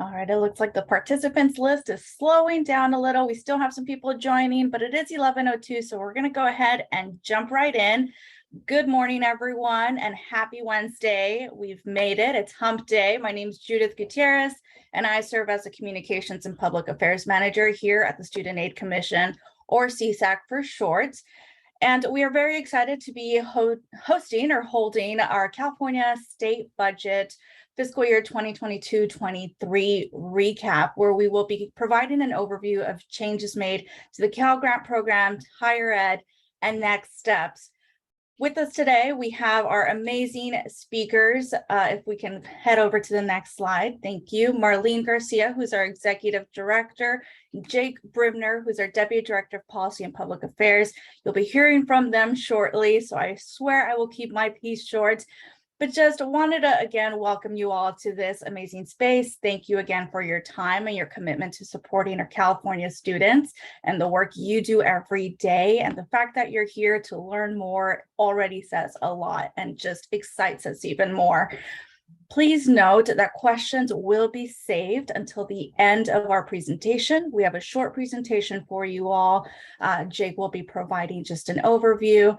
All right, it looks like the participants list is slowing down a little. We still have some people joining, but it is 11:02, so we're going to go ahead and jump right in. Good morning, everyone, and happy Wednesday. We've made it. It's hump day. My name is Judith Gutierrez, and I serve as a Communications and Public Affairs Manager here at the Student Aid Commission, or CSAC for short. And we are very excited to be holding our California State Budget Fiscal Year 2022-23 recap, where we will be providing an overview of changes made to the Cal Grant program, higher ed, and next steps. With us today, we have our amazing speakers. If we can head over to the next slide. Thank you. Marlene Garcia, who's our Executive Director, Jake Bribner, who's our Deputy Director of Policy and Public Affairs. You'll be hearing from them shortly, so I swear I will keep my piece short. But just wanted to, again, welcome you all to this amazing space. Thank you again for your time and your commitment to supporting our California students and the work you do every day. And the fact that you're here to learn more already says a lot and just excites us even more. Please note that questions will be saved until the end of our presentation. We have a short presentation for you all. Jake will be providing just an overview.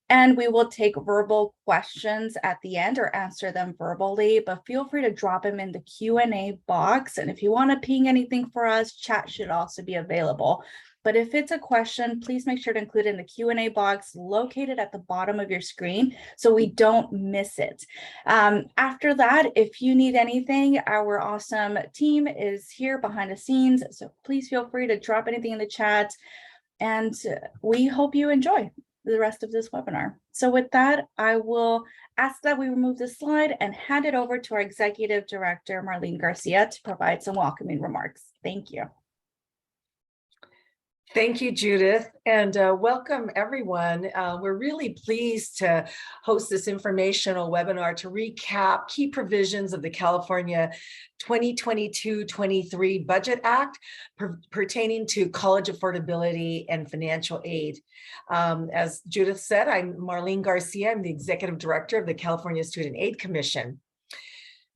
And we will take verbal questions at the end or answer them verbally, but feel free to drop them in the Q&A box. And if you want to ping anything for us, chat should also be available. But if it's a question, please make sure to include it in the Q&A box located at the bottom of your screen so we don't miss it. After that, if you need anything, our awesome team is here behind the scenes. So please feel free to drop anything in the chat. And we hope you enjoy the rest of this webinar. So with that, I will ask that we remove the slide and hand it over to our Executive Director, Marlene Garcia, to provide some welcoming remarks. Thank you. Thank you, Judith, and welcome everyone. We're really pleased to host this informational webinar to recap key provisions of the California 2022-23 Budget Act pertaining to college affordability and financial aid. As Judith said, I'm Marlene Garcia. I'm the Executive Director of the California Student Aid Commission.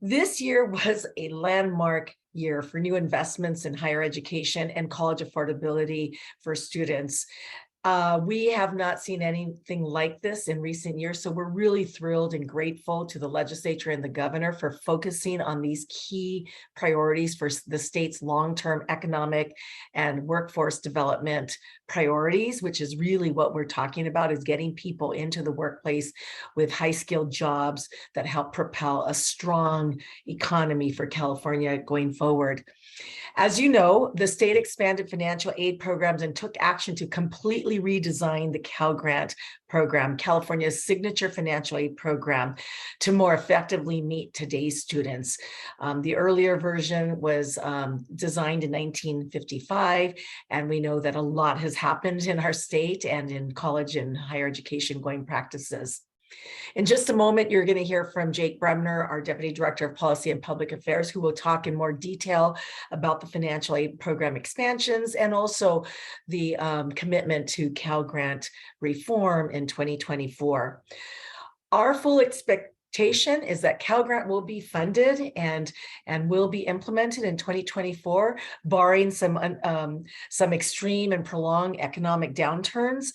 This year was a landmark year for new investments in higher education and college affordability for students. We have not seen anything like this in recent years, so we're really thrilled and grateful to the legislature and the governor for focusing on these key priorities for the state's long-term economic and workforce development priorities, which is really what we're talking about, is getting people into the workplace with high-skilled jobs that help propel a strong economy for California going forward. As you know, the state expanded financial aid programs and took action to completely redesign the Cal Grant program, California's signature financial aid program, to more effectively meet today's students. The earlier version was designed in 1955, and we know that a lot has happened in our state and in college and higher education going practices. In just a moment, you're going to hear from Jake Bremner, our Deputy Director of Policy and Public Affairs, who will talk in more detail about the financial aid program expansions and also the commitment to Cal Grant reform in 2024. Our full expectation is that Cal Grant will be funded and will be implemented in 2024, barring some extreme and prolonged economic downturns.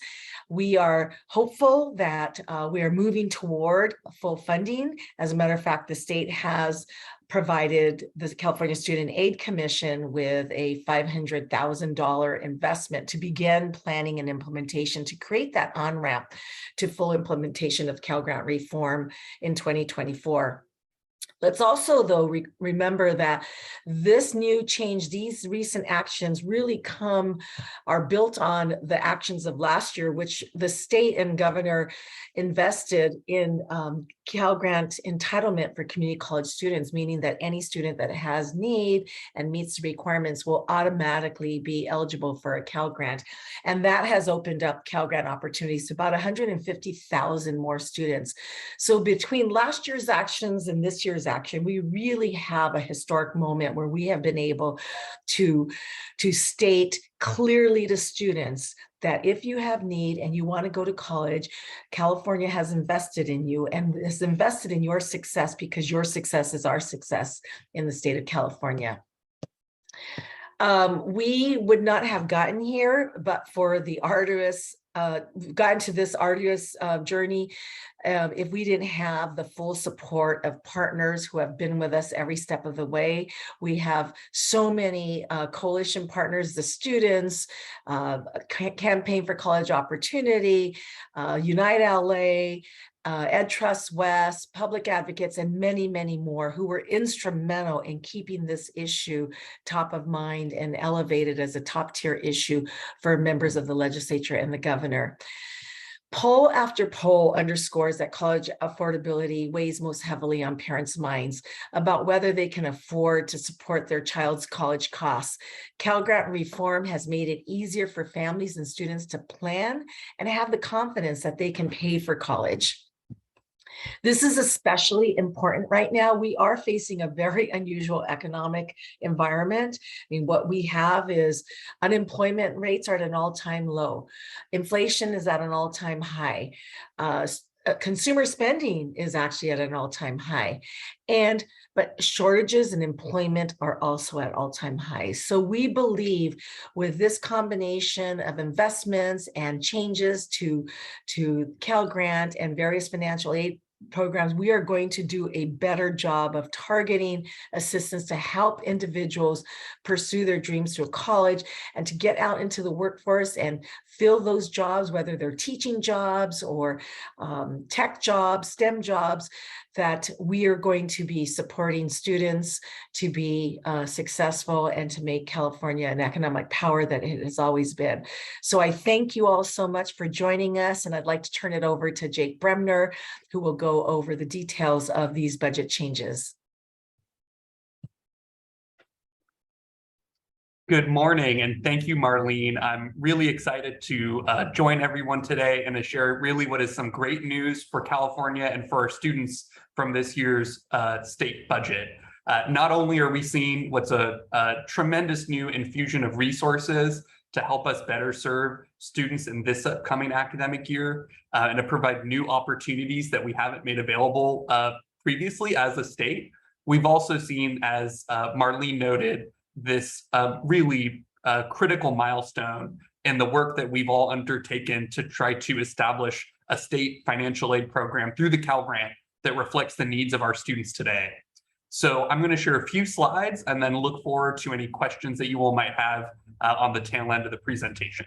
We are hopeful that we are moving toward full funding. As a matter of fact, the state has provided the California Student Aid Commission with a $500,000 investment to begin planning and implementation to create that on-ramp to full implementation of Cal Grant reform in 2024. Let's also, though, remember that this new change, these recent actions really are built on the actions of last year, which the state and governor invested in Cal Grant entitlement for community college students, meaning that any student that has need and meets the requirements will automatically be eligible for a Cal Grant. And that has opened up Cal Grant opportunities to about 150,000 more students. So between last year's actions and this year's action, we really have a historic moment where we have been able to state clearly to students that if you have need and you want to go to college, California has invested in you and has invested in your success because your success is our success in the state of California. We would not have gotten here, but for the arduous, gotten to this arduous journey, if we didn't have the full support of partners who have been with us every step of the way. We have so many coalition partners, the students, Campaign for College Opportunity, Unite LA, Ed Trust West, public advocates, and many, many more who were instrumental in keeping this issue top of mind and elevated as a top tier issue for members of the legislature and the governor. Poll after poll underscores that college affordability weighs most heavily on parents' minds about whether they can afford to support their child's college costs. Cal Grant reform has made it easier for families and students to plan and have the confidence that they can pay for college. This is especially important right now. We are facing a very unusual economic environment. I mean, what we have is unemployment rates are at an all-time low. Inflation is at an all-time high. Consumer spending is actually at an all-time high. But shortages in employment are also at all-time highs. So we believe with this combination of investments and changes to Cal Grant and various financial aid programs, we are going to do a better job of targeting assistance to help individuals pursue their dreams through college and to get out into the workforce and fill those jobs, whether they're teaching jobs or tech jobs, STEM jobs, that we are going to be supporting students to be successful and to make California an economic power that it has always been. So I thank you all so much for joining us, and I'd like to turn it over to Jake Bremner, who will go over the details of these budget changes. Good morning, and thank you, Marlene. I'm really excited to join everyone today and to share really what is some great news for California and for our students from this year's state budget. Not only are we seeing what's a tremendous new infusion of resources to help us better serve students in this upcoming academic year and to provide new opportunities that we haven't made available previously as a state, we've also seen, as Marlene noted, this really critical milestone in the work that we've all undertaken to try to establish a state financial aid program through the Cal Grant that reflects the needs of our students today. So I'm going to share a few slides and then look forward to any questions that you all might have on the tail end of the presentation.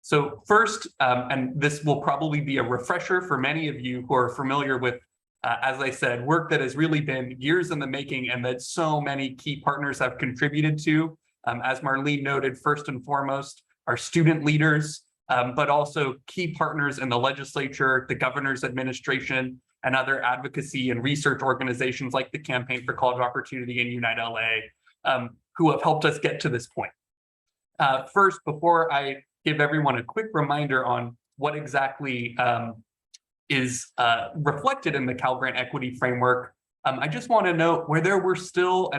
So first, and this will probably be a refresher for many of you who are familiar with, as I said, work that has really been years in the making and that so many key partners have contributed to. As Marlene noted, first and foremost, our student leaders, but also key partners in the legislature, the governor's administration, and other advocacy and research organizations like the Campaign for College Opportunity and Unite LA, who have helped us get to this point. First, before I give everyone a quick reminder on what exactly is reflected in the Cal Grant Equity Framework, I just want to note where there were still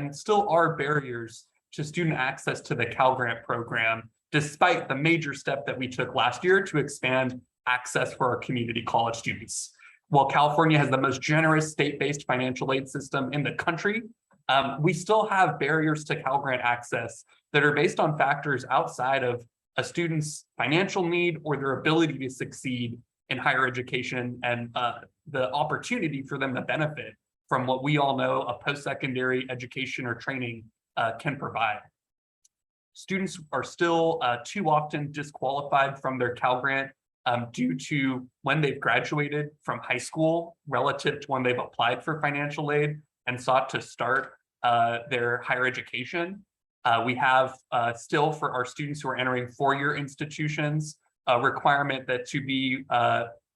are barriers to student access to the Cal Grant program, despite the major step that we took last year to expand access for our community college students. While California has the most generous state-based financial aid system in the country, we still have barriers to Cal Grant access that are based on factors outside of a student's financial need or their ability to succeed in higher education and the opportunity for them to benefit from what we all know a post-secondary education or training can provide. Students are still too often disqualified from their Cal Grant due to when they've graduated from high school relative to when they've applied for financial aid and sought to start their higher education. We have still, for our students who are entering four-year institutions, a requirement that to be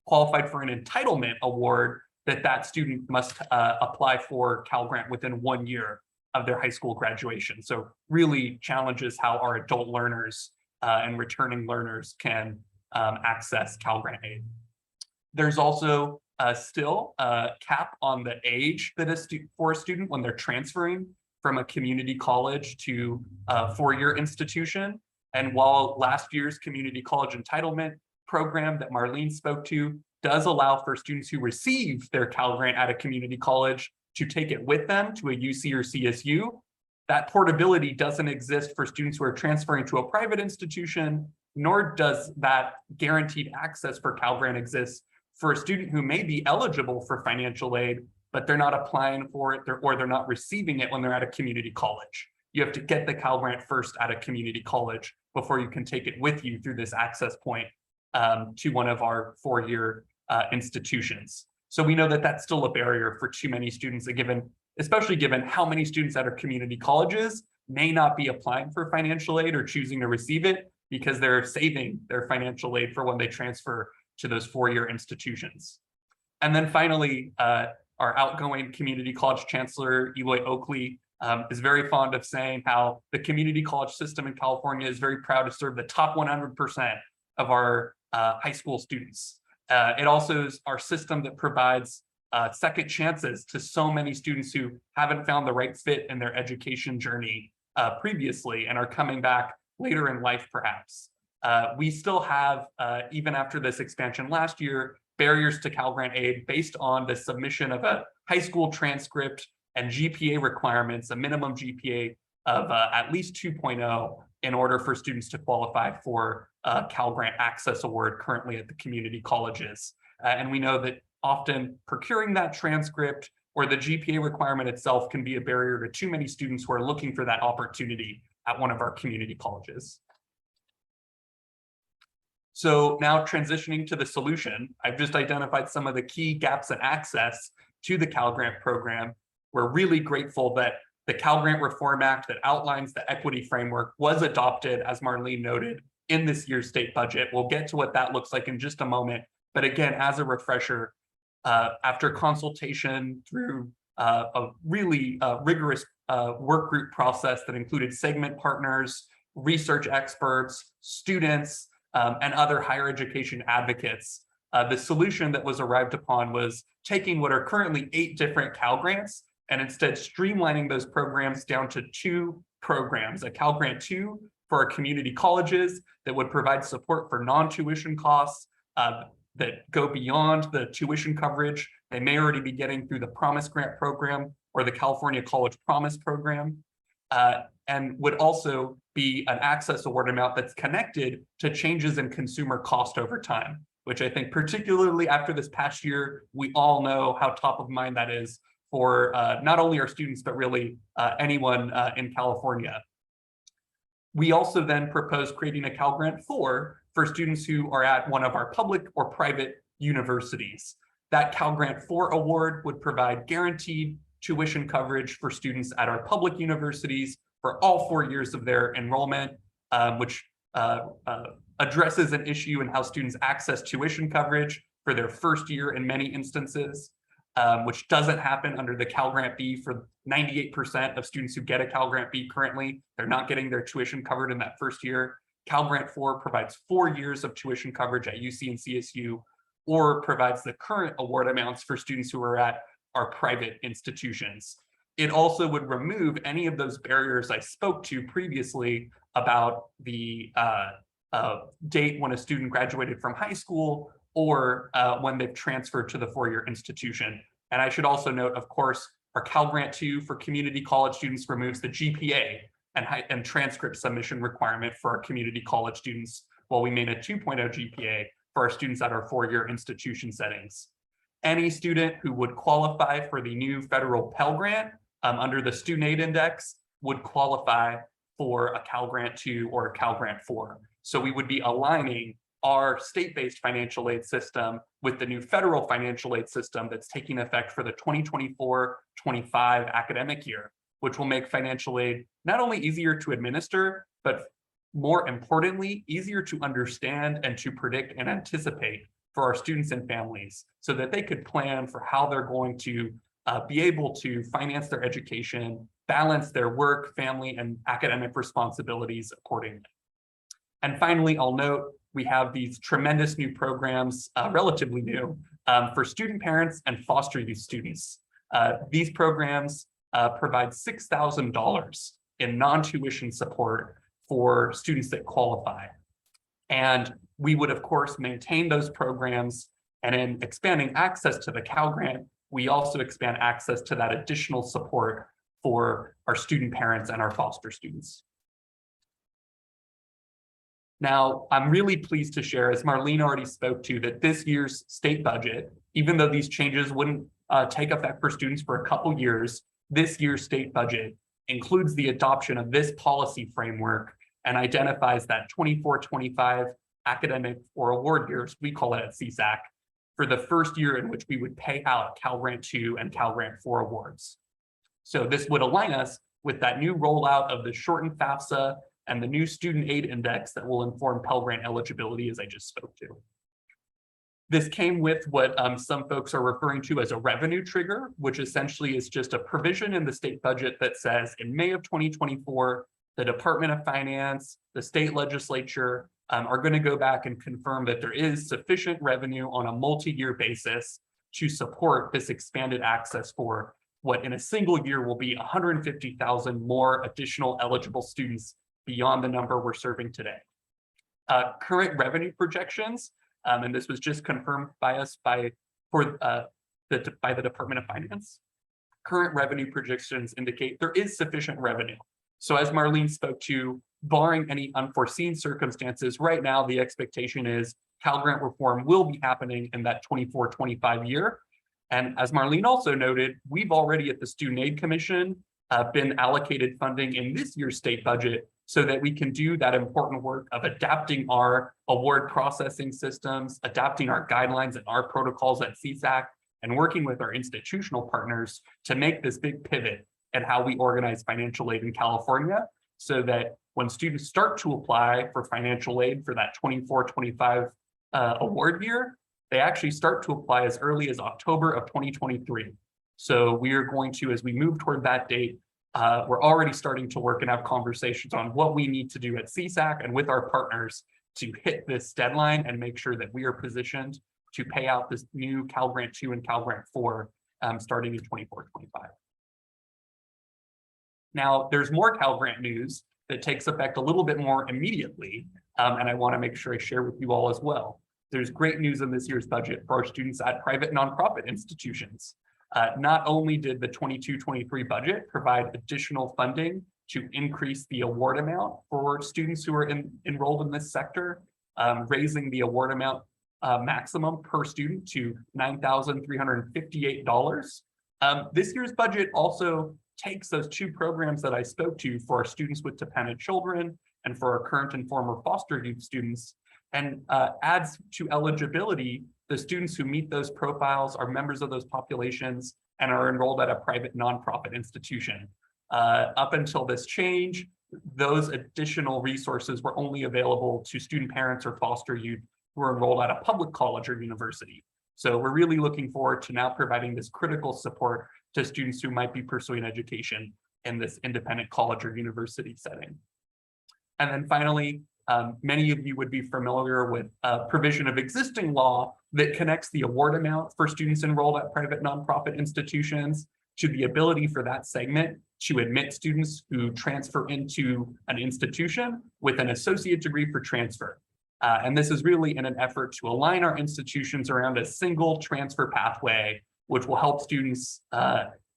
qualified for an entitlement award, that student must apply for Cal Grant within 1 year of their high school graduation. So really challenges how our adult learners and returning learners can access Cal Grant aid. There's also still a cap on the age that for a student when they're transferring from a community college to a four-year institution. And while last year's community college entitlement program that Marlene spoke to does allow for students who receive their Cal Grant at a community college to take it with them to a UC or CSU. That portability doesn't exist for students who are transferring to a private institution, nor does that guaranteed access for Cal Grant exist for a student who may be eligible for financial aid, but they're not applying for it, or they're not receiving it when they're at a community college. You have to get the Cal Grant first at a community college before you can take it with you through this access point to one of our four-year institutions. So we know that that's still a barrier for too many students, especially given how many students at our community colleges may not be applying for financial aid or choosing to receive it because they're saving their financial aid for when they transfer to those four-year institutions. And then finally, our outgoing community college chancellor, Eloy Oakley, is very fond of saying how the community college system in California is very proud to serve the top 100% of our high school students. It also is our system that provides second chances to so many students who haven't found the right fit in their education journey previously and are coming back later in life, perhaps. We still have, even after this expansion last year, barriers to Cal Grant aid based on the submission of a high school transcript and GPA requirements, a minimum GPA of at least 2.0 in order for students to qualify for Cal Grant Access Award currently at the community colleges. And we know that often procuring that transcript or the GPA requirement itself can be a barrier to too many students who are looking for that opportunity at one of our community colleges. So now transitioning to the solution, I've just identified some of the key gaps in access to the Cal Grant program. We're really grateful that the Cal Grant Reform Act that outlines the equity framework was adopted, as Marlene noted, in this year's state budget. We'll get to what that looks like in just a moment. But again, as a refresher, after consultation through a really rigorous work group process that included segment partners, research experts, students, and other higher education advocates, the solution that was arrived upon was taking what are currently 8 different Cal Grants and instead streamlining those programs down to 2 programs, a Cal Grant 2 for our community colleges that would provide support for non-tuition costs that go beyond the tuition coverage they may already be getting through the Promise Grant program or the California College Promise program, and would also be an access award amount that's connected to changes in consumer cost over time, which I think particularly after this past year, we all know how top of mind that is for not only our students, but really anyone in California. We also then proposed creating a Cal Grant 4 for students who are at one of our public or private universities. That Cal Grant 4 award would provide guaranteed tuition coverage for students at our public universities for all 4 years of their enrollment, which addresses an issue in how students access tuition coverage for their first year in many instances, which doesn't happen under the Cal Grant B for 98% of students who get a Cal Grant B currently. They're not getting their tuition covered in that first year. Cal Grant 4 provides 4 years of tuition coverage at UC and CSU, or provides the current award amounts for students who are at our private institutions. It also would remove any of those barriers I spoke to previously about the date when a student graduated from high school or when they've transferred to the 4-year institution. And I should also note, of course, our Cal Grant 2 for community college students removes the GPA and transcript submission requirement for our community college students, while we made a 2.0 GPA for our students at our 4-year institution settings. Any student who would qualify for the new federal Pell Grant under the Student Aid Index would qualify for a Cal Grant 2 or a Cal Grant 4. So we would be aligning our state-based financial aid system with the new federal financial aid system that's taking effect for the 2024-25 academic year, which will make financial aid not only easier to administer, but more importantly, easier to understand and to predict and anticipate for our students and families so that they could plan for how they're going to be able to finance their education, balance their work, family, and academic responsibilities accordingly. And finally, I'll note we have these tremendous new programs, relatively new, for student parents and foster youth students. These programs provide $6,000 in non-tuition support for students that qualify. And we would, of course, maintain those programs, and in expanding access to the Cal Grant, we also expand access to that additional support for our student parents and our foster students. Now, I'm really pleased to share, as Marlene already spoke to, that this year's state budget, even though these changes wouldn't take effect for students for a couple years, this year's state budget includes the adoption of this policy framework and identifies that 24-25 academic or award years, we call it at CSAC, for the first year in which we would pay out Cal Grant 2 and Cal Grant 4 awards. So this would align us with that new rollout of the shortened FAFSA and the new student aid index that will inform Pell Grant eligibility, as I just spoke to. This came with what some folks are referring to as a revenue trigger, which essentially is just a provision in the state budget that says in May of 2024, the Department of Finance, the state legislature are going to go back and confirm that there is sufficient revenue on a multi-year basis to support this expanded access for what in a single year will be 150,000 more additional eligible students beyond the number we're serving today. Current revenue projections, and this was just confirmed by us by the Department of Finance. Current revenue projections indicate there is sufficient revenue. So as Marlene spoke to, barring any unforeseen circumstances, right now the expectation is Cal Grant reform will be happening in that 24-25 year. And as Marlene also noted, we've already at the Student Aid Commission been allocated funding in this year's state budget so that we can do that important work of adapting our award processing systems, adapting our guidelines and our protocols at CSAC, and working with our institutional partners to make this big pivot at how we organize financial aid in California, so that when students start to apply for financial aid for that 24-25 award year, they actually start to apply as early as October of 2023. So we are going to, as we move toward that date, we're already starting to work and have conversations on what we need to do at CSAC and with our partners to hit this deadline and make sure that we are positioned to pay out this new Cal Grant 2 and Cal Grant 4 starting in 24-25. Now, there's more Cal Grant news that takes effect a little bit more immediately, and I want to make sure I share with you all as well. There's great news in this year's budget for our students at private nonprofit institutions. Not only did the 22-23 budget provide additional funding to increase the award amount for students who are enrolled in this sector, raising the award amount maximum per student to $9,358. This year's budget also takes those two programs that I spoke to for our students with dependent children and for our current and former foster youth students, and adds to eligibility the students who meet those profiles, are members of those populations, and are enrolled at a private nonprofit institution. Up until this change, those additional resources were only available to student parents or foster youth who are enrolled at a public college or university. So we're really looking forward to now providing this critical support to students who might be pursuing education in this independent college or university setting. And then finally, many of you would be familiar with a provision of existing law that connects the award amount for students enrolled at private nonprofit institutions to the ability for that segment to admit students who transfer into an institution with an associate degree for transfer. And this is really in an effort to align our institutions around a single transfer pathway, which will help students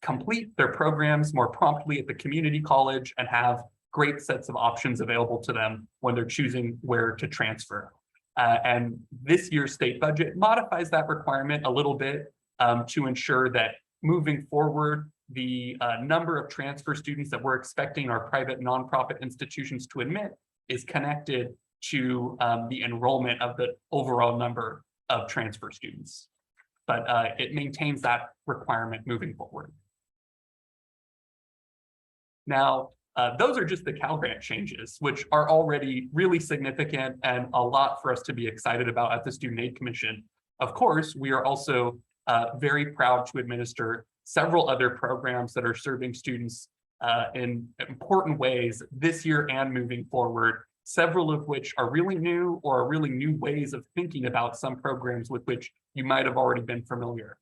complete their programs more promptly at the community college and have great sets of options available to them when they're choosing where to transfer. And this year's state budget modifies that requirement a little bit to ensure that moving forward, the number of transfer students that we're expecting our private nonprofit institutions to admit is connected to the enrollment of the overall number of transfer students. But it maintains that requirement moving forward. Now, those are just the Cal Grant changes, which are already really significant and a lot for us to be excited about at the Student Aid Commission. Of course, we are also very proud to administer several other programs that are serving students in important ways this year and moving forward, several of which are really new or are really new ways of thinking about some programs with which you might have already been familiar.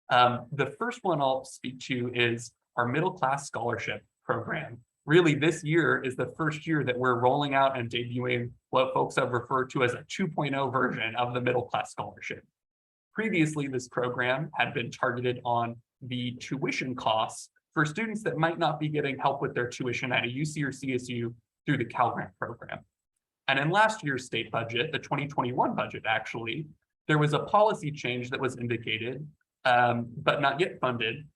The first one I'll speak to is our middle class scholarship program. Really, this year is the first year that we're rolling out and debuting what folks have referred to as a 2.0 version of the middle class scholarship. Previously, this program had been targeted on the tuition costs for students that might not be getting help with their tuition at a UC or CSU through the Cal Grant program. And in last year's state budget, the 2021 budget actually, there was a policy change that was indicated, but not yet funded,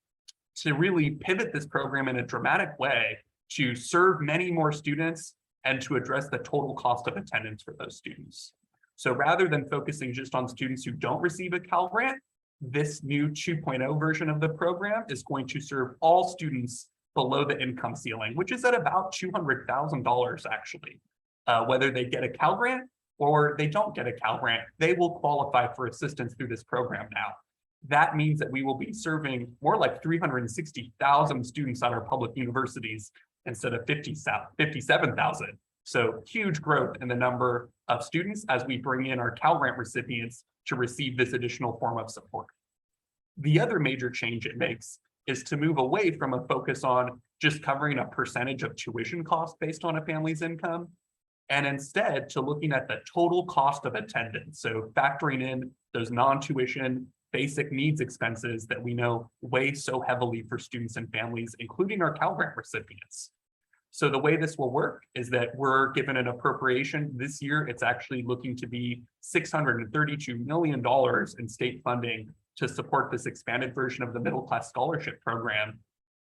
to really pivot this program in a dramatic way to serve many more students and to address the total cost of attendance for those students. So rather than focusing just on students who don't receive a Cal Grant, this new 2.0 version of the program is going to serve all students below the income ceiling, which is at about $200,000 actually. Whether they get a Cal Grant or they don't get a Cal Grant, they will qualify for assistance through this program now. That means that we will be serving more like 360,000 students at our public universities instead of 57,000. So huge growth in the number of students as we bring in our Cal Grant recipients to receive this additional form of support. The other major change it makes is to move away from a focus on just covering a percentage of tuition cost based on a family's income, and instead to looking at the total cost of attendance. So factoring in those non-tuition basic needs expenses that we know weigh so heavily for students and families, including our Cal Grant recipients. So the way this will work is that we're given an appropriation this year. It's actually looking to be $632 million in state funding to support this expanded version of the middle class scholarship program.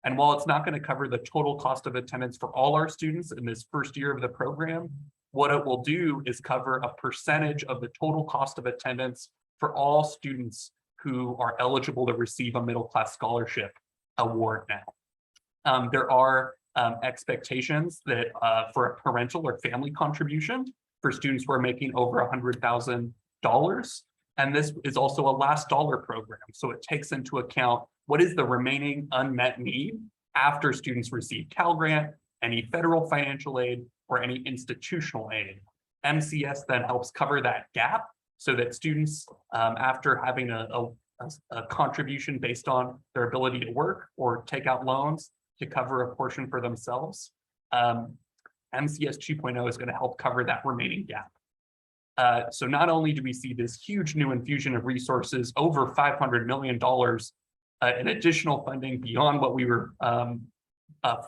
And while it's not going to cover the total cost of attendance for all our students in this first year of the program, what it will do is cover a percentage of the total cost of attendance for all students who are eligible to receive a middle class scholarship award now. There are expectations that for a parental or family contribution for students who are making over $100,000. And this is also a last dollar program. So it takes into account what is the remaining unmet need after students receive Cal Grant, any federal financial aid, or any institutional aid. MCS then helps cover that gap so that students, after having a contribution based on their ability to work or take out loans to cover a portion for themselves, MCS 2.0 is going to help cover that remaining gap. So not only do we see this huge new infusion of resources, over $500 million in additional funding beyond what we were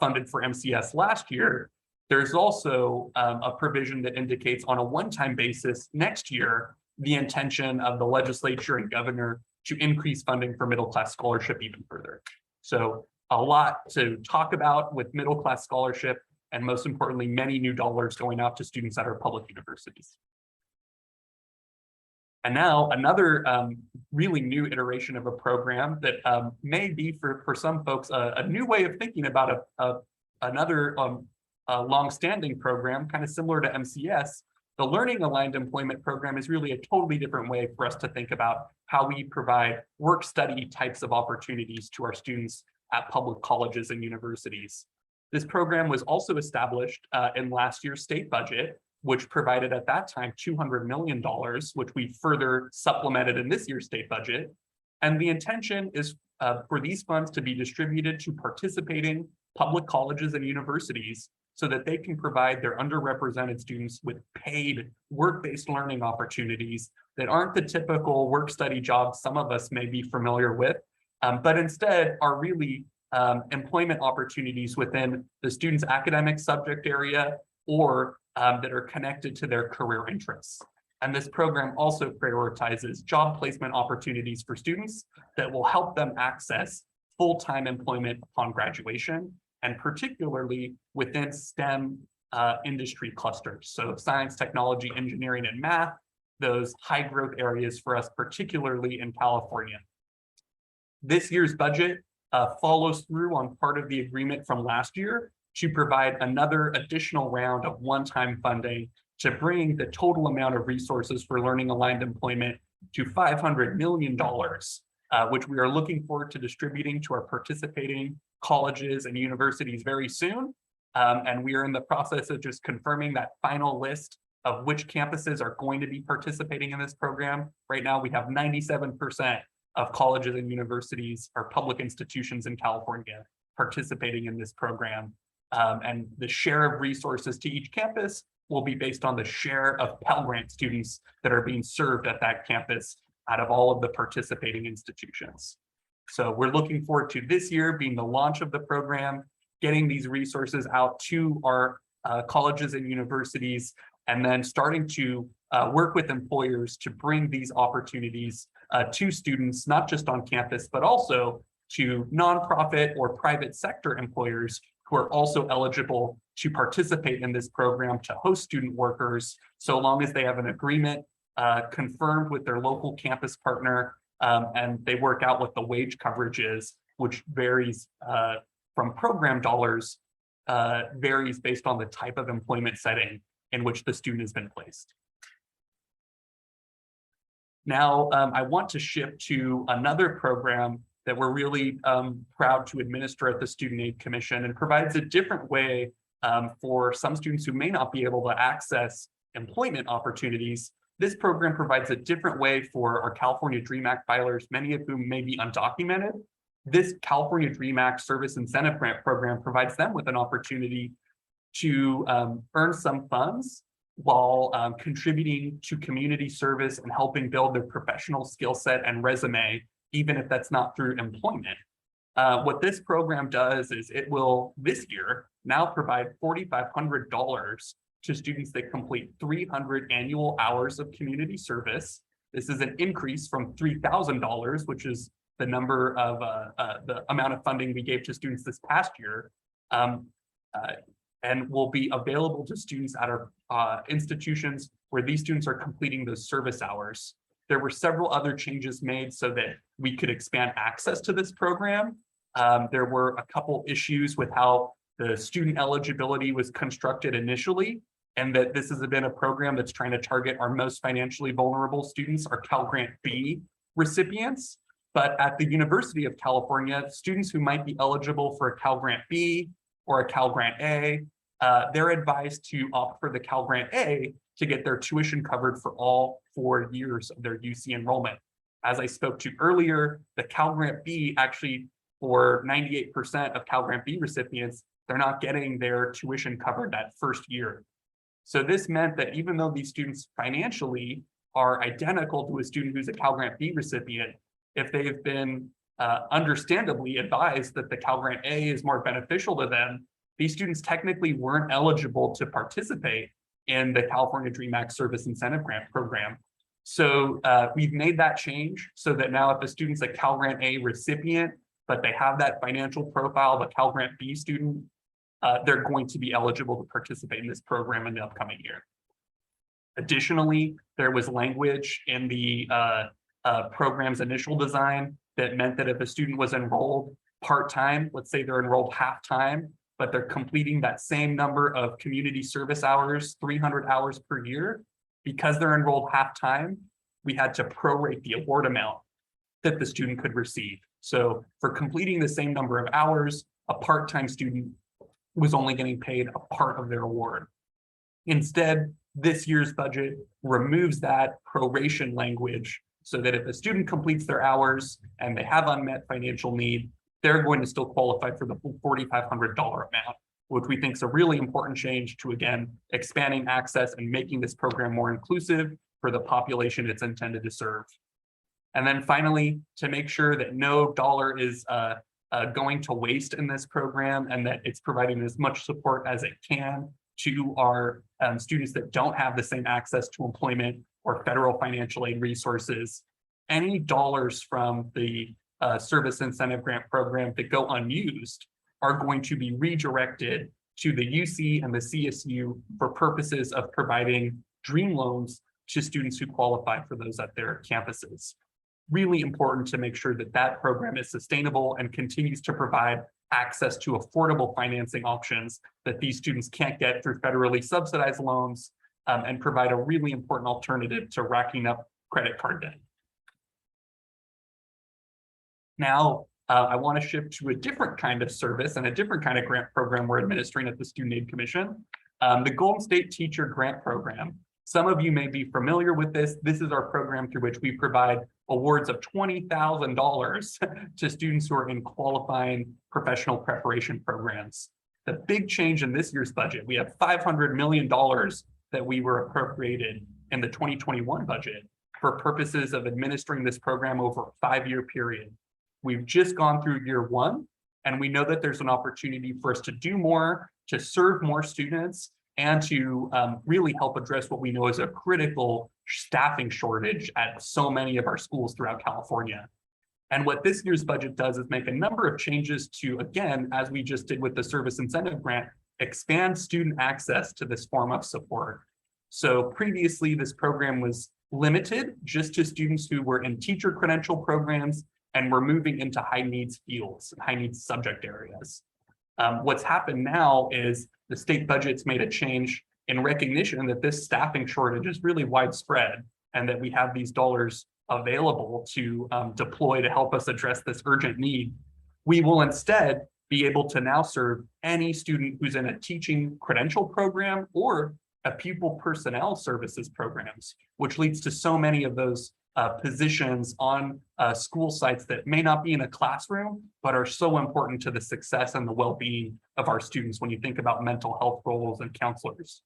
funded for MCS last year, there's also a provision that indicates on a one-time basis next year, the intention of the legislature and governor to increase funding for middle class scholarship even further. So a lot to talk about with middle class scholarship, and most importantly, many new dollars going out to students at our public universities. And now another really new iteration of a program that may be for some folks a new way of thinking about another long-standing program, kind of similar to MCS. The Learning Aligned Employment Program is really a totally different way for us to think about how we provide work-study types of opportunities to our students at public colleges and universities. This program was also established in last year's state budget, which provided at that time $200 million, which we further supplemented in this year's state budget. And the intention is for these funds to be distributed to participating public colleges and universities so that they can provide their underrepresented students with paid work-based learning opportunities that aren't the typical work-study jobs some of us may be familiar with, but instead are really employment opportunities within the student's academic subject area or that are connected to their career interests. And this program also prioritizes job placement opportunities for students that will help them access full-time employment upon graduation, and particularly within STEM industry clusters. So science, technology, engineering, and math, those high growth areas for us, particularly in California. This year's budget follows through on part of the agreement from last year to provide another additional round of one-time funding to bring the total amount of resources for learning aligned employment to $500 million, which we are looking forward to distributing to our participating colleges and universities very soon. And we are in the process of just confirming that final list of which campuses are going to be participating in this program. Right now, we have 97% of colleges and universities or public institutions in California participating in this program. And the share of resources to each campus will be based on the share of Pell Grant students that are being served at that campus out of all of the participating institutions. So we're looking forward to this year being the launch of the program, getting these resources out to our colleges and universities, and then starting to work with employers to bring these opportunities to students, not just on campus, but also to nonprofit or private sector employers who are also eligible to participate in this program to host student workers, so long as they have an agreement confirmed with their local campus partner, and they work out what the wage coverage is, which varies from program dollars, varies based on the type of employment setting in which the student has been placed. Now, I want to shift to another program that we're really proud to administer at the Student Aid Commission, and provides a different way for some students who may not be able to access employment opportunities. This program provides a different way for our California DREAM Act filers, many of whom may be undocumented. This California DREAM Act Service Incentive Grant Program provides them with an opportunity to earn some funds while contributing to community service and helping build their professional skill set and resume, even if that's not through employment. What this program does is it will, this year, now provide $4,500 to students that complete 300 annual hours of community service. This is an increase from $3,000, which is the number of the amount of funding we gave to students this past year, and will be available to students at our institutions where these students are completing those service hours. There were several other changes made so that we could expand access to this program. There were a couple issues with how the student eligibility was constructed initially, and that this has been a program that's trying to target our most financially vulnerable students, our Cal Grant B recipients. But at the University of California, students who might be eligible for a Cal Grant B or a Cal Grant A, they're advised to opt for the Cal Grant A to get their tuition covered for all 4 years of their UC enrollment. As I spoke to earlier, the Cal Grant B, actually for 98% of Cal Grant B recipients, they're not getting their tuition covered that first year. So this meant that even though these students financially are identical to a student who's a Cal Grant B recipient, if they've been understandably advised that the Cal Grant A is more beneficial to them, these students technically weren't eligible to participate in the California DREAM Act Service Incentive Grant Program. So we've made that change so that now if a student's a Cal Grant A recipient, but they have that financial profile of a Cal Grant B student, they're going to be eligible to participate in this program in the upcoming year. Additionally, there was language in the program's initial design that meant that if a student was enrolled part-time, let's say they're enrolled half-time, but they're completing that same number of community service hours, 300 hours per year, because they're enrolled half-time, we had to prorate the award amount that the student could receive. So for completing the same number of hours, a part-time student was only getting paid a part of their award. Instead, this year's budget removes that proration language so that if a student completes their hours and they have unmet financial need, they're going to still qualify for the full $4,500 amount, which we think is a really important change to, again, expanding access and making this program more inclusive for the population it's intended to serve. And then finally, to make sure that no dollar is going to waste in this program and that it's providing as much support as it can to our students that don't have the same access to employment or federal financial aid resources, any dollars from the Service Incentive Grant Program that go unused are going to be redirected to the UC and the CSU for purposes of providing DREAM loans to students who qualify for those at their campuses. Really important to make sure that that program is sustainable and continues to provide access to affordable financing options that these students can't get through federally subsidized loans, and provide a really important alternative to racking up credit card debt. Now, I want to shift to a different kind of service and a different kind of grant program we're administering at the Student Aid Commission, the Golden State Teacher Grant Program. Some of you may be familiar with this. This is our program through which we provide awards of $20,000 to students who are in qualifying professional preparation programs. The big change in this year's budget, we have $500 million that we were appropriated in the 2021 budget. for purposes of administering this program over a 5-year period. We've just gone through year 1, and we know that there's an opportunity for us to do more, to serve more students, and to really help address what we know is a critical staffing shortage at so many of our schools throughout California. And what this year's budget does is make a number of changes to, again, as we just did with the service incentive grant, expand student access to this form of support. So previously, this program was limited just to students who were in teacher credential programs and were moving into high needs fields, high needs subject areas. What's happened now is the state budget's made a change in recognition that this staffing shortage is really widespread and that we have these dollars available to deploy to help us address this urgent need. We will instead be able to now serve any student who's in a teaching credential program or a pupil personnel services programs, which leads to so many of those positions on school sites that may not be in a classroom, but are so important to the success and the well-being of our students when you think about mental health roles and counselors.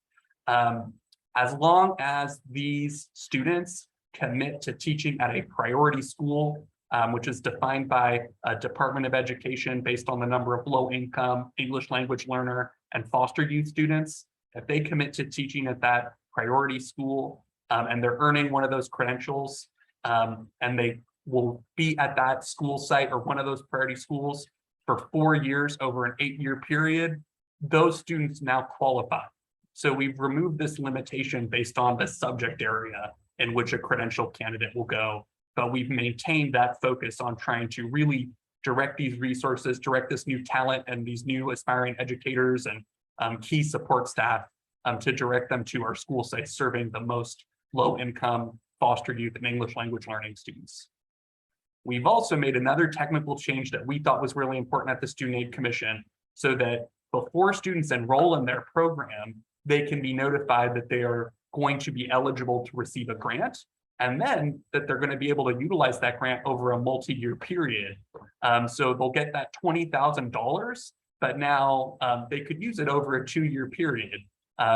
As long as these students commit to teaching at a priority school, which is defined by a Department of Education based on the number of low-income English language learner and foster youth students, if they commit to teaching at that priority school and they're earning one of those credentials, and they will be at that school site or one of those priority schools for 4 years over an 8-year period, those students now qualify. So we've removed this limitation based on the subject area in which a credential candidate will go, but we've maintained that focus on trying to really direct these resources, direct this new talent and these new aspiring educators and key support staff to direct them to our school sites serving the most low-income foster youth and English language learning students. We've also made another technical change that we thought was really important at the Student Aid Commission, so that before students enroll in their program, they can be notified that they are going to be eligible to receive a grant, and then that they're going to be able to utilize that grant over a multi-year period. So they'll get that $20,000, but now they could use it over a 2-year period.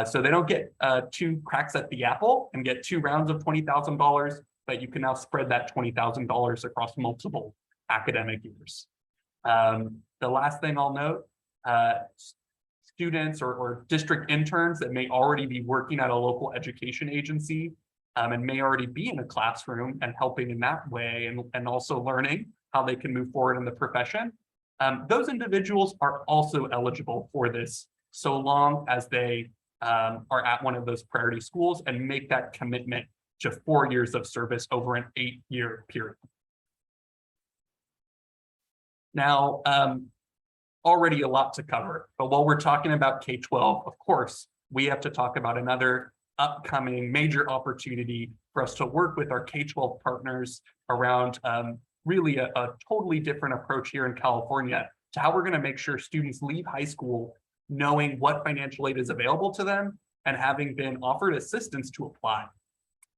So they don't get 2 cracks at the apple and get 2 rounds of $20,000, but you can now spread that $20,000 across multiple academic years. The last thing I'll note, students or district interns that may already be working at a local education agency and may already be in a classroom and helping in that way and also learning how they can move forward in the profession. Those individuals are also eligible for this so long as they are at one of those priority schools and make that commitment to 4 years of service over an 8-year period. Now, already a lot to cover, but while we're talking about K-12, of course, we have to talk about another upcoming major opportunity for us to work with our K-12 partners around really a totally different approach here in California to how we're going to make sure students leave high school knowing what financial aid is available to them and having been offered assistance to apply.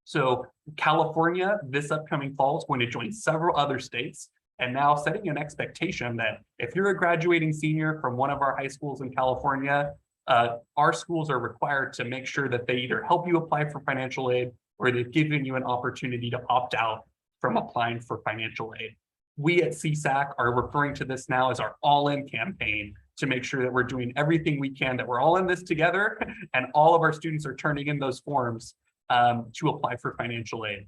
So California, this upcoming fall, is going to join several other states and now setting an expectation that if you're a graduating senior from one of our high schools in California, our schools are required to make sure that they either help you apply for financial aid or they've given you an opportunity to opt out from applying for financial aid. We at CSAC are referring to this now as our all-in campaign to make sure that we're doing everything we can, that we're all in this together and all of our students are turning in those forms to apply for financial aid.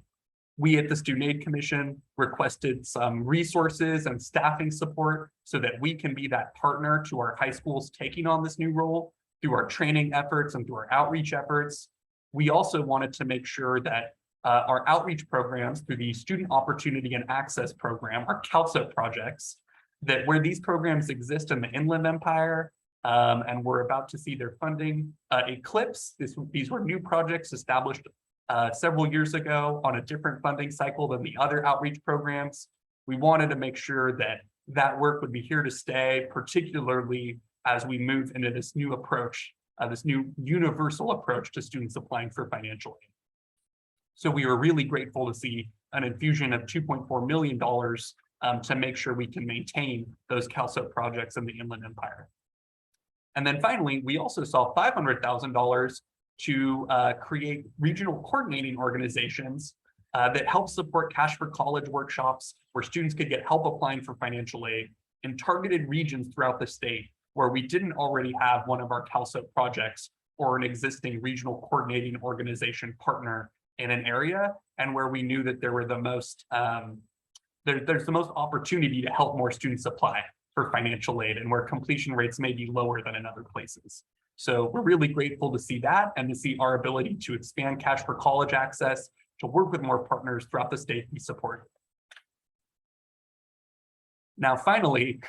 We at the Student Aid Commission requested some resources and staffing support so that we can be that partner to our high schools taking on this new role through our training efforts and through our outreach efforts. We also wanted to make sure that our outreach programs through the Student Opportunity and Access Program, our CALSO projects, that where these programs exist in the Inland Empire, and we're about to see their funding eclipse. These were new projects established several years ago on a different funding cycle than the other outreach programs. We wanted to make sure that that work would be here to stay, particularly as we move into this new approach, this new universal approach to students applying for financial aid. So we were really grateful to see an infusion of $2.4 million to make sure we can maintain those CALSO projects in the Inland Empire. And then finally, we also saw $500,000 to create regional coordinating organizations that helped support Cash for College workshops where students could get help applying for financial aid in targeted regions throughout the state where we didn't already have one of our CalSO projects or an existing regional coordinating organization partner in an area, and where we knew that there were the most there's the most opportunity to help more students apply for financial aid and where completion rates may be lower than in other places. So we're really grateful to see that and to see our ability to expand Cash for College access, to work with more partners throughout the state we support. Now, finally,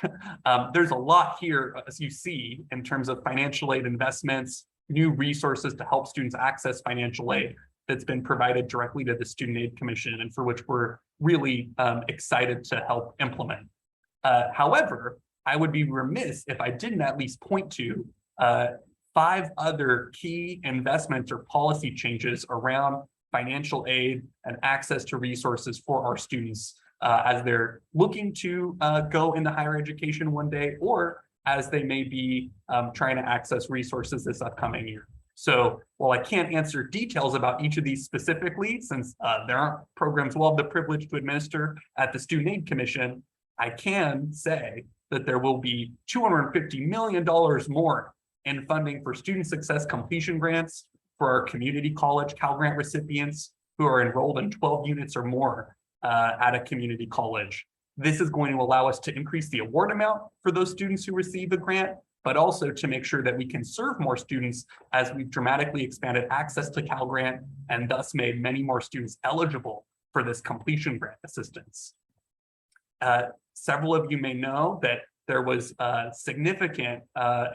there's a lot here, as you see, in terms of financial aid investments, new resources to help students access financial aid that's been provided directly to the Student Aid Commission and for which we're really excited to help implement. However, I would be remiss if I didn't at least point to 5 other key investments or policy changes around financial aid and access to resources for our students as they're looking to go into higher education one day, or as they may be trying to access resources this upcoming year. So while I can't answer details about each of these specifically, since there aren't programs we'll have the privilege to administer at the Student Aid Commission, I can say that there will be $250 million more in funding for student success completion grants for our community college Cal Grant recipients who are enrolled in 12 units or more at a community college. This is going to allow us to increase the award amount for those students who receive the grant, but also to make sure that we can serve more students as we've dramatically expanded access to Cal Grant and thus made many more students eligible for this completion grant assistance. Several of you may know that there was a significant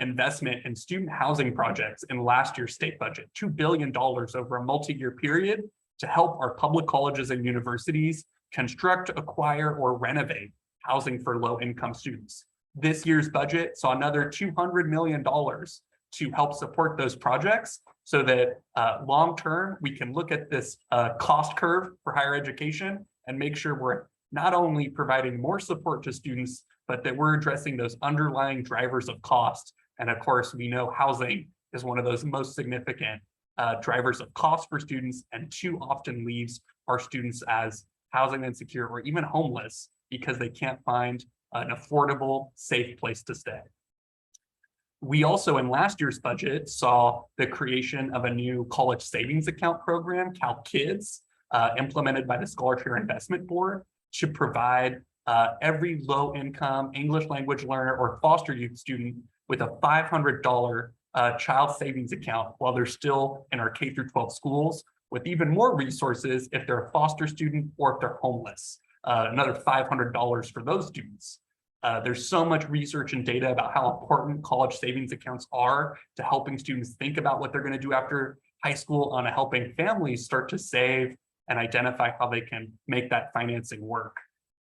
investment in student housing projects in last year's state budget, $2 billion over a multi-year period to help our public colleges and universities construct, acquire, or renovate housing for low-income students. This year's budget saw another $200 million to help support those projects so that long-term, we can look at this cost curve for higher education and make sure we're not only providing more support to students, but that we're addressing those underlying drivers of cost. And of course, we know housing is one of those most significant drivers of cost for students, and too often leaves our students as housing insecure or even homeless because they can't find an affordable, safe place to stay. We also, in last year's budget, saw the creation of a new college savings account program, Cal Kids, implemented by the Scholarship Investment Board to provide every low-income English language learner or foster youth student with a $500 child savings account while they're still in our K-12 schools, with even more resources if they're a foster student or if they're homeless, another $500 for those students. There's so much research and data about how important college savings accounts are to helping students think about what they're going to do after high school, on helping families start to save and identify how they can make that financing work.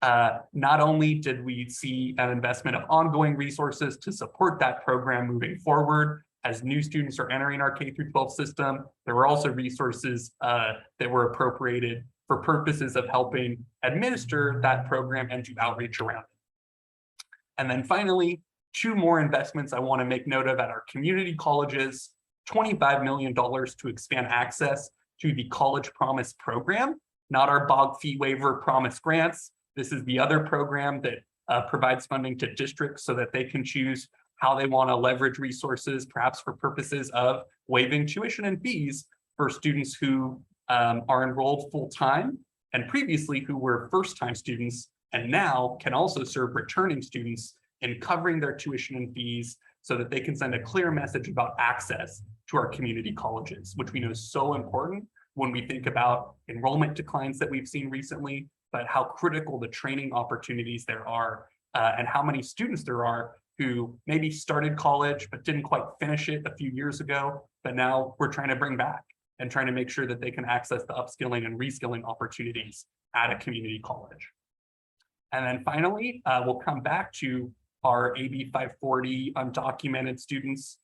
Not only did we see an investment of ongoing resources to support that program moving forward, as new students are entering our K-12 system, there were also resources that were appropriated for purposes of helping administer that program and do outreach around it. And then finally, 2 more investments I want to make note of at our community colleges, $25 million to expand access to the College Promise program, not our BOG fee waiver promise grants. This is the other program that provides funding to districts so that they can choose how they want to leverage resources, perhaps for purposes of waiving tuition and fees for students who are enrolled full-time and previously who were first-time students and now can also serve returning students in covering their tuition and fees so that they can send a clear message about access to our community colleges, which we know is so important when we think about enrollment declines that we've seen recently, but how critical the training opportunities there are and how many students there are who maybe started college but didn't quite finish it a few years ago, but now we're trying to bring back and trying to make sure that they can access the upskilling and reskilling opportunities at a community college. And then finally, we'll come back to our AB 540 undocumented students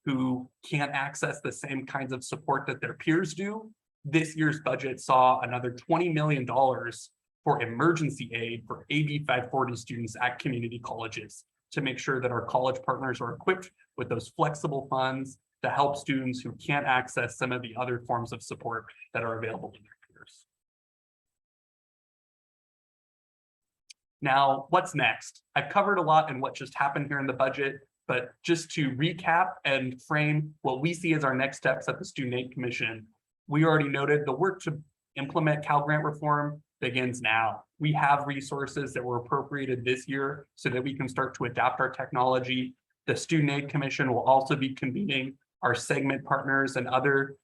who can't access the same kinds of support that their peers do. This year's budget saw another $20 million for emergency aid for AB 540 students at community colleges to make sure that our college partners are equipped with those flexible funds to help students who can't access some of the other forms of support that are available to their peers. Now, what's next? I've covered a lot in what just happened here in the budget, but just to recap and frame what we see as our next steps at the Student Aid Commission, we already noted the work to implement Cal Grant reform begins now. We have resources that were appropriated this year so that we can start to adapt our technology. The Student Aid Commission will also be convening our segment partners and other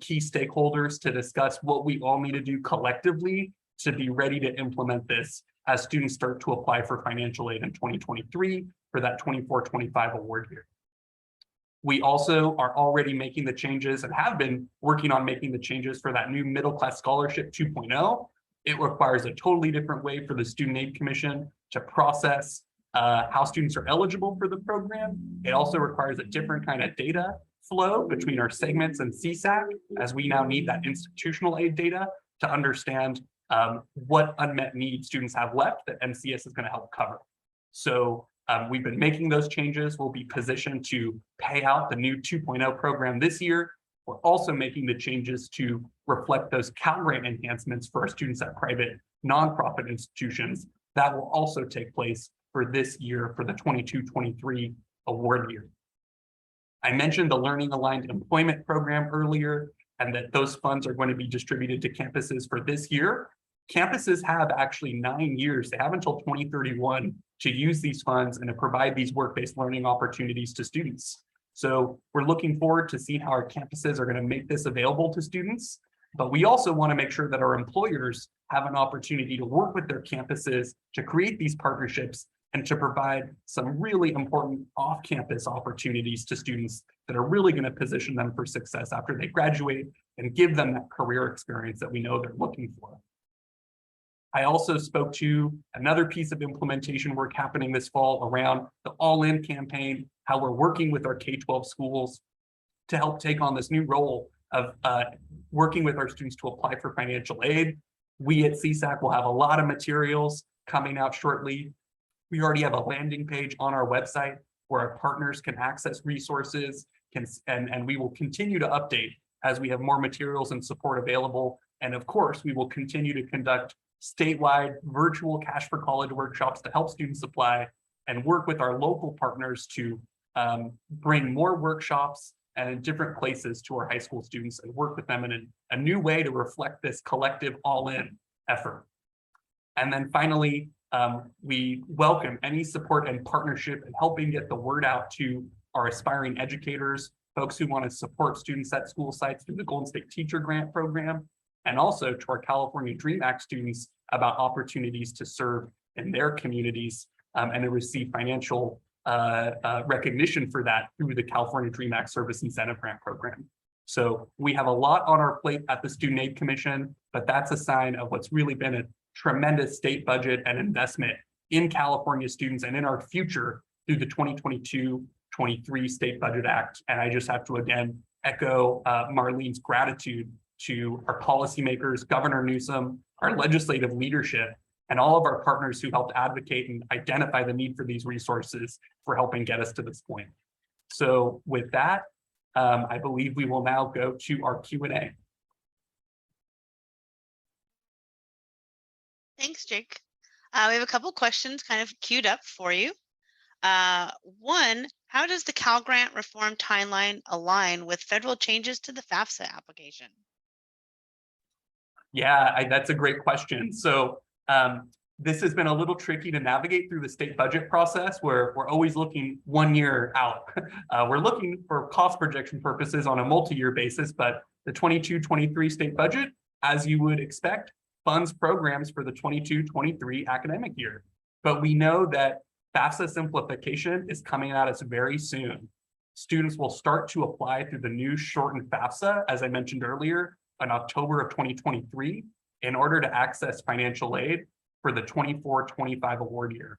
key stakeholders to discuss what we all need to do collectively to be ready to implement this as students start to apply for financial aid in 2023 for that 24-25 award year. We also are already making the changes and have been working on making the changes for that new middle class scholarship 2.0. It requires a totally different way for the Student Aid Commission to process how students are eligible for the program. It also requires a different kind of data flow between our segments and CSAC, as we now need that institutional aid data to understand what unmet needs students have left that MCS is going to help cover. So we've been making those changes. We'll be positioned to pay out the new 2.0 program this year. We're also making the changes to reflect those Cal Grant enhancements for our students at private nonprofit institutions. That will also take place for this year for the 22-23 award year. I mentioned the Learning Aligned Employment Program earlier, and that those funds are going to be distributed to campuses for this year. Campuses have actually 9 years. They have until 2031 to use these funds and to provide these work-based learning opportunities to students. So we're looking forward to seeing how our campuses are going to make this available to students. But we also want to make sure that our employers have an opportunity to work with their campuses to create these partnerships and to provide some really important off-campus opportunities to students that are really going to position them for success after they graduate and give them that career experience that we know they're looking for. I also spoke to another piece of implementation work happening this fall around the All In campaign, how we're working with our K-12 schools to help take on this new role of working with our students to apply for financial aid. We at CSAC will have a lot of materials coming out shortly. We already have a landing page on our website where our partners can access resources, and we will continue to update as we have more materials and support available. And of course, we will continue to conduct statewide virtual Cash for College workshops to help students apply and work with our local partners to bring more workshops and in different places to our high school students and work with them in a new way to reflect this collective all-in effort. And then finally, we welcome any support and partnership in helping get the word out to our aspiring educators, folks who want to support students at school sites through the Golden State Teacher Grant Program, and also to our California Dream Act students about opportunities to serve in their communities and to receive financial recognition for that through the California Dream Act Service Incentive Grant Program. So we have a lot on our plate at the Student Aid Commission, but that's a sign of what's really been a tremendous state budget and investment in California students and in our future through the 2022-23 State Budget Act. And I just have to again echo Marlene's gratitude to our policymakers, Governor Newsom, our legislative leadership, and all of our partners who helped advocate and identify the need for these resources for helping get us to this point. So with that, I believe we will now go to our Q&A. Thanks, Jake. We have a couple questions kind of queued up for you. One, how does the Cal Grant reform timeline align with federal changes to the FAFSA application? Yeah, that's a great question. So this has been a little tricky to navigate through the state budget process where we're always looking 1 year out. We're looking for cost projection purposes on a multi-year basis, but the 22-23 state budget, as you would expect, funds programs for the 22-23 academic year. But we know that FAFSA simplification is coming at us very soon. Students will start to apply through the new shortened FAFSA, as I mentioned earlier, in October of 2023, in order to access financial aid for the 24-25 award year.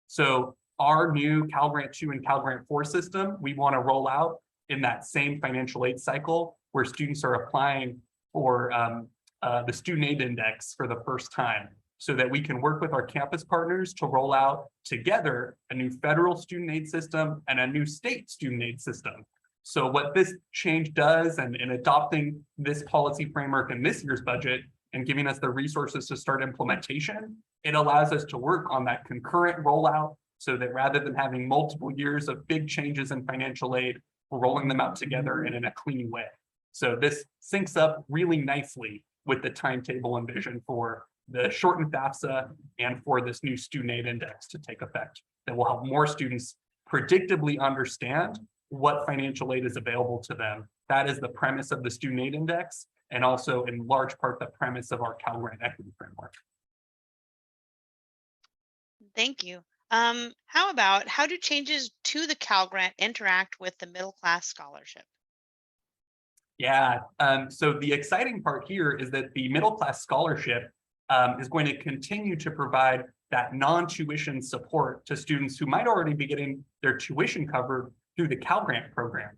So our new Cal Grant 2 and Cal Grant 4 system, we want to roll out in that same financial aid cycle where students are applying for the student aid index for the first time, so that we can work with our campus partners to roll out together a new federal student aid system and a new state student aid system. So what this change does, and in adopting this policy framework in this year's budget and giving us the resources to start implementation, It allows us to work on that concurrent rollout so that rather than having multiple years of big changes in financial aid, we're rolling them out together and in a clean way. So this syncs up really nicely with the timetable and vision for the shortened FAFSA and for this new student aid index to take effect that will help more students predictably understand what financial aid is available to them. That is the premise of the student aid index, and also in large part the premise of our Cal Grant equity framework. Thank you. How do changes to the Cal Grant interact with the middle class scholarship? Yeah, so the exciting part here is that the middle class scholarship is going to continue to provide that non-tuition support to students who might already be getting their tuition covered through the Cal Grant program.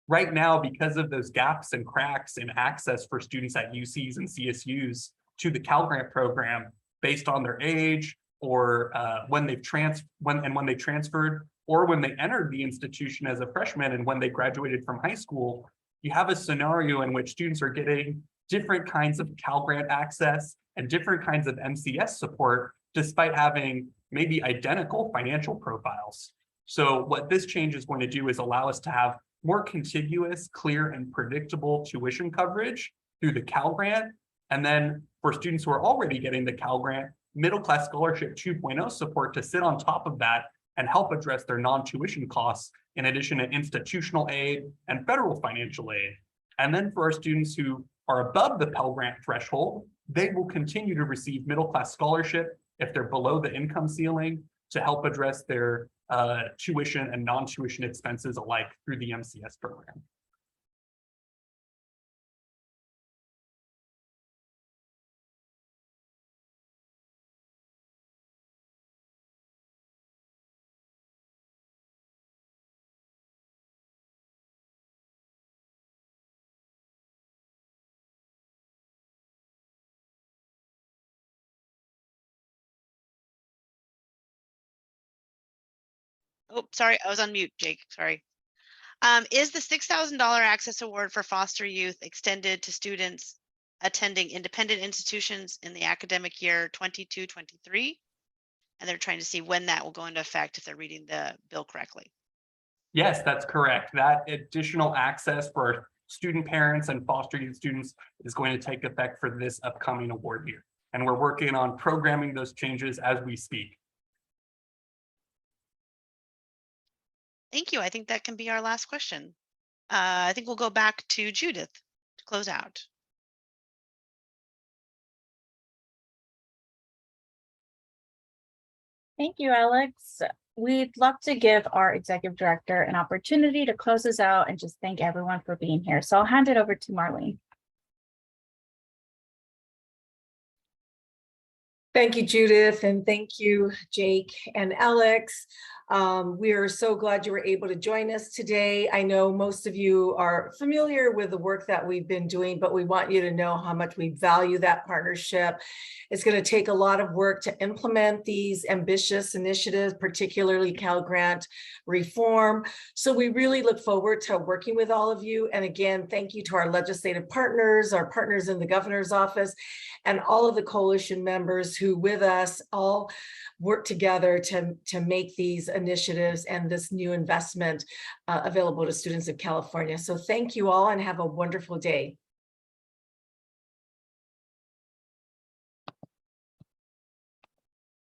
Right now, because of those gaps and cracks in access for students at UCs and CSUs to the Cal Grant program based on their age or when they transferred or when they entered the institution as a freshman and when they graduated from high school, you have a scenario in which students are getting different kinds of Cal Grant access and different kinds of MCS support, despite having maybe identical financial profiles. So what this change is going to do is allow us to have more contiguous, clear, and predictable tuition coverage through the Cal Grant. And then for students who are already getting the Cal Grant, middle class scholarship 2.0 support to sit on top of that and help address their non-tuition costs, in addition to institutional aid and federal financial aid. And then for our students who are above the Pell Grant threshold, they will continue to receive middle class scholarship if they're below the income ceiling to help address their tuition and non-tuition expenses alike through the MCS program. Oh, sorry, I was on mute, Jake. Sorry. Is the $6,000 access award for foster youth extended to students attending independent institutions in the academic year 22-23? And they're trying to see when that will go into effect if they're reading the bill correctly. Yes, that's correct. That additional access for student parents and foster youth students is going to take effect for this upcoming award year. And we're working on programming those changes as we speak. Thank you. I think that can be our last question. I think we'll go back to Judith to close out. Thank you, Alex. We'd love to give our executive director an opportunity to close us out and just thank everyone for being here. So I'll hand it over to Marlene. Thank you, Judith, and thank you, Jake and Alex. We are so glad you were able to join us today. I know most of you are familiar with the work that we've been doing, but we want you to know how much we value that partnership. It's going to take a lot of work to implement these ambitious initiatives, particularly Cal Grant reform. So we really look forward to working with all of you. And again, thank you to our legislative partners, our partners in the governor's office, and all of the coalition members who with us all work together to make these initiatives and this new investment available to students of California. So thank you all and have a wonderful day.